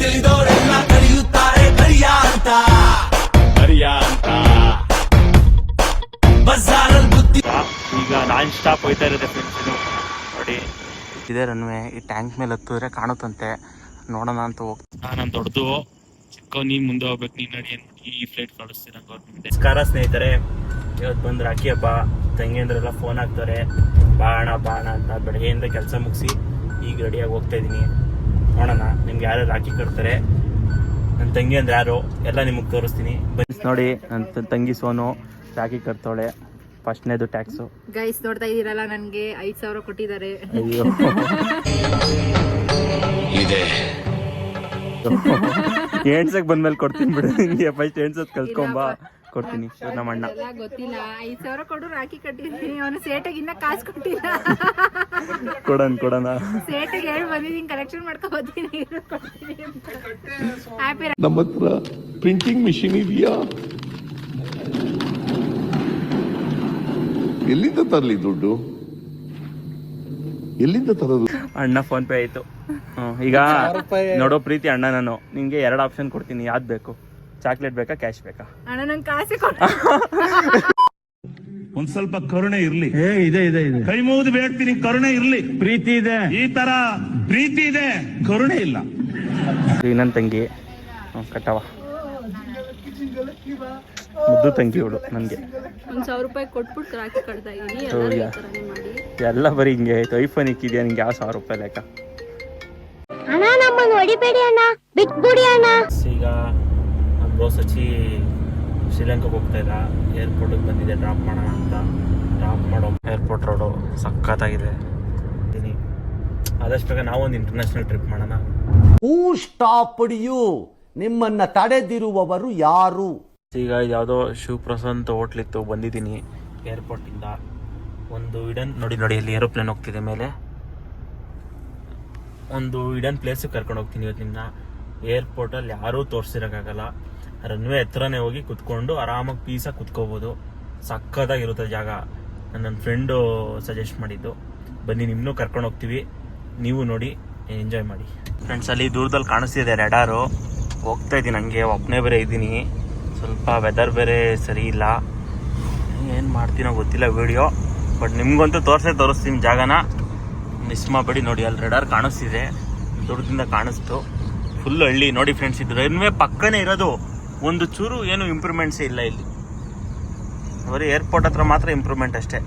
ತಿಳಿದವರೆಲ್ಲ ಕರೆಯುತ್ತಾರೆ ಕರಿಯ ಅಂತ ಬಜಾರಲ್ಲಿ ಬುದ್ಧಿ. ಈಗ ನಾನ್ ಸ್ಟಾಪ್ ಹೋಯ್ತಾ ಇರುತ್ತೆ ಫ್ರೆಂಡ್ಸ್. ನೋಡಿ ಇದೇ ರನ್ವೇ. ಈ ಟ್ಯಾಂಕ್ ಮೇಲೆ ಹತ್ತಿದ್ರೆ ಕಾಣುತ್ತಂತೆ, ನೋಡೋಣ ಅಂತ ಹೋಗ್ತೀನಿ. ನಾನು ದೊಡ್ಡದು ಚಿಕ್ಕ ನೀನ್ ಮುಂದೆ ಹೋಗ್ಬೇಕು, ನೀನ್ ನಡಿ ಈ ಫ್ಲೈಟ್ ಕಳಿಸ್ತೀರ ಗೌರ್ಮೆಂಟ್. ನಮಸ್ಕಾರ ಸ್ನೇಹಿತರೆ, ಇವತ್ತು ಬಂದು ರಾಖಿ ಹಬ್ಬ. ತಂಗಿಯಂದ್ರೆಲ್ಲ ಫೋನ್ ಹಾಕ್ತಾರೆ ಬಾಣ ಅಂತ. ಬೆಳಗ್ಗೆಯಿಂದ ಕೆಲಸ ಮುಗಿಸಿ ಈಗ ರೆಡಿಯಾಗಿ ಹೋಗ್ತಾ ಇದ್ದೀನಿ. ನೋಡೋಣ ನಿಮ್ಗೆ ಯಾರು ರಾಖಿ ಕಟ್ತಾರೆ, ನನ್ನ ತಂಗಿ ಅಂದ್ರೆ ಯಾರು ಎಲ್ಲ ನಿಮಗೆ ತೋರಿಸ್ತೀನಿ. ಬನ್ನಿ ನೋಡಿ, ನನ್ನ ತಂಗಿ ಸೋನು ರಾಖಿ ಕಟ್ತಾಳೆ. ಫಸ್ಟ್ನೇದು ಟ್ಯಾಕ್ಸು. ಗೈಸ್ ನೋಡ್ತಾ ಇದೀರಲ್ಲ, ನನ್ಗೆ 5,000 ಕೊಟ್ಟಿದ್ದಾರೆ. ಅಯ್ಯೋ ಎಣ್ಸಕ್ ಬಂದ್ಮೇಲೆ ಕೊಡ್ತೀನಿ ಬಿಡು, ನಿಂಗೆ ಫಸ್ಟ್ ಎಣ್ಸದ್ ಕಲ್ತ್ಕೊಂಬ ಕೊಡ್ತೀನಿ. ನಮ್ಮ ಅಣ್ಣ ಗೊತ್ತಿಲ್ಲ, 5,000 ಕೊಡು ರಾಖಿ ಕಟ್ಟಿದ್ದೀನಿ. ಅವನು ಸೇಟಿಗೆ ಇನ್ನ ಕಾಸು ಕೊಟ್ಟಿಲ್ಲ. ಕೊಡೋಣ ಸೇಟಿಗೆ ಹೇಳಿ ಬಂದಿದ್ದೀನಿ, ಕಲೆಕ್ಷನ್ ಮಾಡ್ಕೊ ಬರ್ತೀನಿ. ನಮ್ಮ ಹತ್ರ ಪ್ರಿಂಟಿಂಗ್ ಮಿಷಿನ್ ಇದೆಯಾ? ಎಲ್ಲಿಂದ ತರಲಿ ದುಡ್ಡು? ಎಲ್ಲಿಂದ ತರೋದು? ಅಣ್ಣ ಫೋನ್ ಪೇ ಆಯ್ತು. ಈಗ ನೋಡೋ ಪ್ರೀತಿ ಅಣ್ಣ, ನಾನು ನಿಂಗೆ 2 ಆಪ್ಷನ್ ಕೊಡ್ತೀನಿ, ಯಾವ್ದು ಬೇಕು? ಚಾಕ್ಲೇಟ್ ಬೇಕಾ, ಕ್ಯಾಶ್ ಬೇಕಾ? ಅಣ್ಣ ನಂಗೆ ಕಾಸೆ ಕೊಡ. ಒಂದ್ ಸ್ವಲ್ಪ ಕರುಣೆ ಇರ್ಲಿ. ಇದೆ ಕೈ ಮುಗಿದು ಬೇಡ್ತೀನಿ, ಕರುಣೆ ಇರ್ಲಿ. ಪ್ರೀತಿ ಇದೆ, ಈ ತರ ಪ್ರೀತಿ ಇದೆ, ಕರುಣೆ ಇಲ್ಲ. ನನ್ನ ತಂಗಿ ಕಟ್ಟವ ಮುದ್ದು ತಂಗಿ ಅವಳು. ನನಗೆ 1,000 ರೂಪಾಯಿ ಕೊಟ್ಬಿಟ್ಟು ರಾಖಿ ಕಟ್ತಾ ಇದೀನಿ. ಎಲ್ಲ ಬರೀ ಹಿಂಗೆ ಆಯ್ತು. ಐಫೋನ್ ಇಕ್ಕಿದ್ಯಾ ನಿಂಗೆ ಯಾವ 1,000 ರೂಪಾಯಿ ಲೆಕ್ಕ? ಅಣ್ಣ ನಮ್ಮನ್ನು ಹೊಡಿಬೇಡಿ ಅಣ್ಣ, ಬಿಟ್ಬಿಡಿ ಅಣ್ಣ. ಈಗ ನಮ್ಮ ಬೋಸ್ ಹಚ್ಚಿ ಶ್ರೀಲಂಕಾಗೆ ಹೋಗ್ತಾ ಇದ್ದ. ಏರ್ಪೋರ್ಟಿಗೆ ಬಂದಿದೆ ಡ್ರಾಪ್ ಮಾಡೋಣ ಅಂತ. ಡ್ರಾಪ್ ಮಾಡೋ ಏರ್ಪೋರ್ಟ್ ರೋಡು ಸಖತ್ತಾಗಿದೆ. ಆದಷ್ಟು ಬೇಗ ನಾವೊಂದು ಇಂಟರ್ನ್ಯಾಷನಲ್ ಟ್ರಿಪ್ ಮಾಡೋಣ. ಹೂ ಸ್ಟಾಪ್ಡ್ ಯು? ನಿಮ್ಮನ್ನ ತಡೆದಿರುವವರು ಯಾರು? ಈಗ ಯಾವುದೋ ಶಿವಪ್ರಸಾದ್ ಹೋಟ್ಲಿತ್ತು, ಬಂದಿದ್ದೀನಿ ಏರ್ಪೋರ್ಟಿಂದ. ಒಂದು ಇಡನ್ ನೋಡಿ ಅಲ್ಲಿ ಏರೋಪ್ಲೇನ್ ಹೋಗ್ತಿದೆ ಮೇಲೆ. ಒಂದು ಇಡನ್ ಪ್ಲೇಸಿಗೆ ಕರ್ಕೊಂಡು ಹೋಗ್ತೀನಿ ಇವತ್ತು ನಿಮ್ಮನ್ನ. ಏರ್ಪೋರ್ಟಲ್ಲಿ ಯಾರೂ ತೋರಿಸಿರೋಕ್ಕಾಗಲ್ಲ. ರನ್ವೇ ಹತ್ರನೇ ಹೋಗಿ ಕುತ್ಕೊಂಡು ಆರಾಮಾಗಿ ಪೀಸಾಗಿ ಕುತ್ಕೋಬೋದು. ಸಕ್ಕತ್ತಾಗಿರುತ್ತೆ ಜಾಗ. ನನ್ನ ಫ್ರೆಂಡು ಸಜೆಸ್ಟ್ ಮಾಡಿದ್ದು. ಬನ್ನಿ ನಿಮ್ಮನ್ನೂ ಕರ್ಕೊಂಡು ಹೋಗ್ತೀವಿ, ನೀವು ನೋಡಿ ಎಂಜಾಯ್ ಮಾಡಿ. ಫ್ರೆಂಡ್ಸ್, ಅಲ್ಲಿ ದೂರದಲ್ಲಿ ಕಾಣಿಸ್ತಿದೆ ರೆಡಾರು. ಹೋಗ್ತಾ ಇದ್ದೀನಿ ಹಂಗೆ, ಒಬ್ಬನೇ ಬೇರೆ ಇದ್ದೀನಿ. ಸ್ವಲ್ಪ ವೆದರ್ ಬೇರೆ ಸರಿ ಇಲ್ಲ. ಏನು ಮಾಡ್ತೀನೋ ಗೊತ್ತಿಲ್ಲ ವಿಡಿಯೋ, ಬಟ್ ನಿಮ್ಗಂತೂ ತೋರಿಸ್ತೀನಿ ಜಾಗನ. ಮಿಸ್ ಮಾಡಬೇಡಿ. ನೋಡಿ ಅಲ್ಲಿ ರೆಡಾರ್ ಕಾಣಿಸ್ತಿದೆ, ದೂರದಿಂದ ಕಾಣಿಸ್ತು. ಫುಲ್ ಹಳ್ಳಿ ನೋಡಿ ಫ್ರೆಂಡ್ಸ್. ಇದು ರನ್ವೇ ಪಕ್ಕನೇ ಇರೋದು, ಒಂದು ಚೂರು ಏನು ಇಂಪ್ರೂವ್ಮೆಂಟ್ಸೇ ಇಲ್ಲ ಇಲ್ಲಿ. ಬರೀ ಏರ್ಪೋರ್ಟ್ ಹತ್ರ ಮಾತ್ರ ಇಂಪ್ರೂವ್ಮೆಂಟ್ ಅಷ್ಟೇ.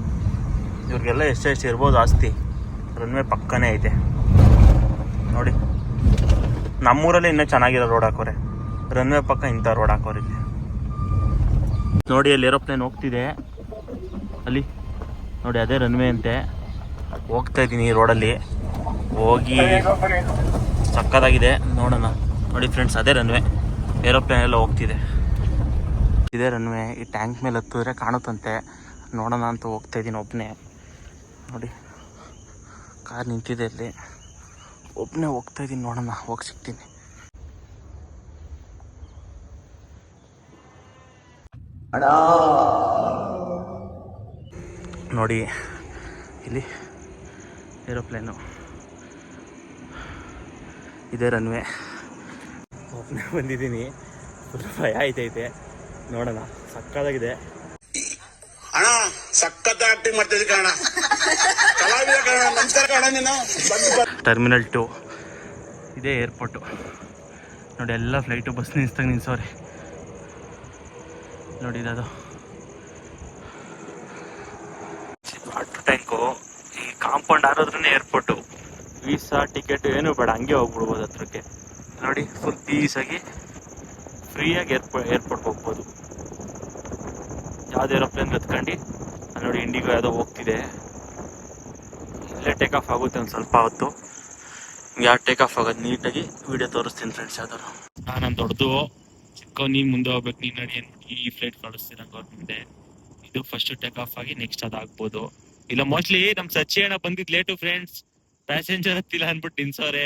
ಇವ್ರಿಗೆಲ್ಲ ಎಷ್ಟು ಇರ್ಬೋದು ಆಸ್ತಿ. ರನ್ವೇ ಪಕ್ಕನೇ ಐತೆ ನೋಡಿ. ನಮ್ಮೂರಲ್ಲಿ ಇನ್ನೂ ಚೆನ್ನಾಗಿರೋ ರೋಡ್ ಹಾಕೋರೆ, ರನ್ವೇ ಪಕ್ಕ ಇಂಥ ರೋಡ್ ಹಾಕೋರೆ ಇಲ್ಲಿ. ನೋಡಿ ಅಲ್ಲಿ ಏರೋಪ್ಲೇನ್ ಹೋಗ್ತಿದೆ ಅಲ್ಲಿ ನೋಡಿ, ಅದೇ ರನ್ವೇ ಅಂತೆ. ಹೋಗ್ತಾ ಇದ್ದೀನಿ ಈ ರೋಡಲ್ಲಿ, ಹೋಗಿ ಸಕ್ಕತ್ತಾಗಿದೆ. ನೋಡೋಣ ನೋಡಿ ಫ್ರೆಂಡ್ಸ್, ಅದೇ ರನ್ವೇ. ಏರೋಪ್ಲೇನ್ ಎಲ್ಲ ಹೋಗ್ತಿದೆ, ಇದೇ ರನ್ವೇ. ಈ ಟ್ಯಾಂಕ್ ಮೇಲೆ ಹತ್ತಿದ್ರೆ ಕಾಣುತ್ತಂತೆ, ನೋಡೋಣ ಅಂತ ಹೋಗ್ತಾ ಇದ್ದೀನಿ ಒಬ್ಬನೇ. ನೋಡಿ ಕಾರ್ ನಿಂತಿದೆ ಅಲ್ಲಿ, ಒಬ್ಬನೇ ಹೋಗ್ತಾ ಇದ್ದೀನಿ. ನೋಡೋಣ, ಹೋಗಿ ಸಿಗ್ತೀನಿ. ನೋಡಿ ಇಲ್ಲಿ ಏರೋಪ್ಲೇನು, ಇದೇ ರನ್ವೇ. ಒಬ್ಬನೇ ಬಂದಿದ್ದೀನಿ, ಫುಲ್ ಭಯ ಆಯ್ತೈತೆ. ನೋಡೋಣ, ಸಕ್ಕತ್ತಾಗಿದೆ. ಅಣ್ಣ ಸಖತ್ ಆಕ್ಟಿಂಗ್ ಮಾಡ್ತಿದ್ದೆ ಕಣ, ಕಲಾವಿದ ಕಣ, ನಮಸ್ಕಾರ ಕಣ. ನೀನು ಟರ್ಮಿನಲ್ 2 ಇದೇ ಏರ್ಪೋರ್ಟು. ನೋಡಿ ಎಲ್ಲ ಫ್ಲೈಟು ಬಸ್ ನಿಲ್ಸವ್ರೆ ನೋಡಿ. ಅದು ವಾಟರ್ ಟ್ಯಾಂಕು. ಈ ಕಾಂಪೌಂಡ್ ಆರೋದ್ರೇ ಏರ್ಪೋರ್ಟು. ವೀಸಾ ಟಿಕೆಟ್ ಏನು ಬೇಡ, ಹಂಗೆ ಹೋಗ್ಬಿಡ್ಬೋದು ಹತ್ರಕ್ಕೆ. ನೋಡಿ ಫುಲ್ ಪೀಸಾಗಿ ಫ್ರೀಯಾಗಿ ಏರ್ಪೋರ್ಟ್ಗೆ ಹೋಗ್ಬೋದು. ಯಾವ್ದು ಏರೋಪ್ಲೇನ್ ಹತ್ಕೊಂಡು ನೋಡಿ, ಇಂಡಿಗೋ ಯಾವುದೋ ಹೋಗ್ತಿದೆ. ಇಲ್ಲೇ ಟೇಕ್ ಆಫ್ ಆಗುತ್ತೆ ಒಂದು ಸ್ವಲ್ಪ ಹೊತ್ತು. ಯಾವ ಟೇಕ್ ಆಫ್ ಆಗೋದು ನೀಟಾಗಿ ವಿಡಿಯೋ ತೋರಿಸ್ತೀನಿ ಫ್ರೆಂಡ್ಸ್. ಯಾವ್ದಾರು ನಾನು ದೊಡ್ಡದು ಚಿಕ್ಕ ನೀನ್ ಮುಂದೆ ಹೋಗ್ಬೇಕು, ನೀನ್ ನಡಿ ಈ ಫ್ಲೈಟ್ ಕಳಿಸ್ತೀರ ಗೌರ್ಮೆಂಟ್. ಇದು ಫಸ್ಟ್ ಟೇಕ್ ಆಫ್ ಆಗಿ ನೆಕ್ಸ್ಟ್ ಅದಾಗ್ಬೋದು. ಇಲ್ಲ ಮೋಸ್ಟ್ಲಿ ನಮ್ ಸಚ್ಚಿ ಅಣ್ಣ ಬಂದಿದ್ ಲೇಟು ಫ್ರೆಂಡ್ಸ್, ಪ್ಯಾಸೆಂಜರ್ ಹತ್ತಿಲ್ಲ ಅನ್ಬಿಟ್ಟು ನಿಲ್ಸವ್ರೆ.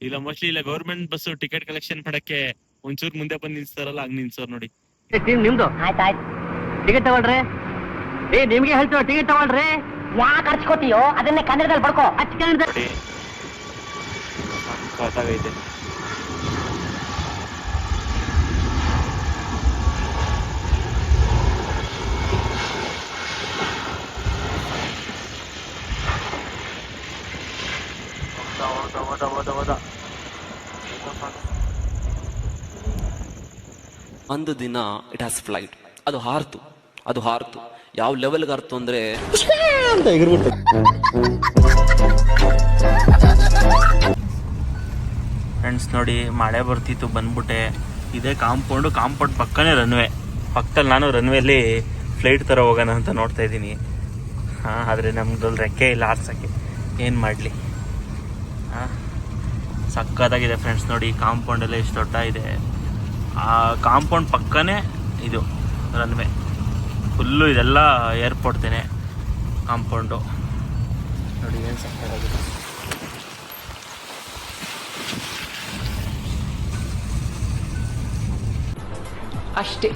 ಇಲ್ಲ ಮೋಸ್ಟ್ಲಿ ಇಲ್ಲ ಗೌರ್ಮೆಂಟ್ ಬಸ್ ಟಿಕೆಟ್ ಕಲೆಕ್ಷನ್ ಮಾಡಕ್ಕೆ ಒಂಚೂರು ಮುಂದೆ ಬಂದು ನಿಲ್ಸ್ತಾರಲ್ಲ, ಹಂಗ್ ನಿಲ್ಸೋರ್ ನೋಡಿ. ನಿಮ್ದು ಆಯ್ತಾಯ್ತು, ಟಿಕೆಟ್ ತಗೊಳ್ರಿ. ನಿಮ್ಗೆ ಹೇಳ್ತೀವ ಟಿಕೆಟ್ ತಗೊಳ್ರಿ. ಯಾಕೆ ಹಚ್ಕೋತೀಯೋ ಅದನ್ನೇ ಕನ್ನಡದಲ್ಲಿ ಬಡ್ಕೋ. ಸಾಕಾಗೈತೆ. ಹೋದ. ಒಂದು ದಿನ ಇಟ್ ಹ್ಯಾಸ್ ಫ್ಲೈಟ್, ಅದು ಹಾರ್ತು ಯಾವ ಲೆವೆಲ್ಗೆ ಹಾರ್ತು ಅಂದ್ರೆ ಅಂತ ಎಗರ್ಬಿಟ್ಟು. ಫ್ರೆಂಡ್ಸ್ ನೋಡಿ, ಮಳೆ ಬರ್ತಿತ್ತು, ಬಂದ್ಬಿಟ್ಟೆ. ಇದೇ ಕಾಂಪೌಂಡ್ ಪಕ್ಕನೇ ರನ್ವೇ, ಪಕ್ಕದಲ್ಲಿ ನಾನು ರನ್ವೇಲಿ ಫ್ಲೈಟ್ ಥರ ಹೋಗೋಣ ಅಂತ ನೋಡ್ತಾ ಇದ್ದೀನಿ. ಹಾಂ, ಆದರೆ ನಮ್ದ್ರಲ್ಲಿ ರೆಕ್ಕೆ ಇಲ್ಲ ಆರ್ಸೋಕ್ಕೆ, ಏನು ಮಾಡಲಿ. ಹಾಂ, ಸಕ್ಕತ್ತಾಗಿದೆ ಫ್ರೆಂಡ್ಸ್ ನೋಡಿ. ಕಾಂಪೌಂಡೆಲ್ಲ ಎಷ್ಟು ದೊಡ್ಡ ಇದೆ. ಆ ಕಾಂಪೌಂಡ್ ಪಕ್ಕನೇ ಇದು ರನ್ವೇ, ಫುಲ್ಲು ಇದೆಲ್ಲ ಏರ್ಪೋರ್ಟ್ತೇನೆ ಕಾಂಪೌಂಡು ನೋಡಿ, ಏನು ಸಕ್ಕತ್ತಾಗಿದೆ. ಅಷ್ಟೇ.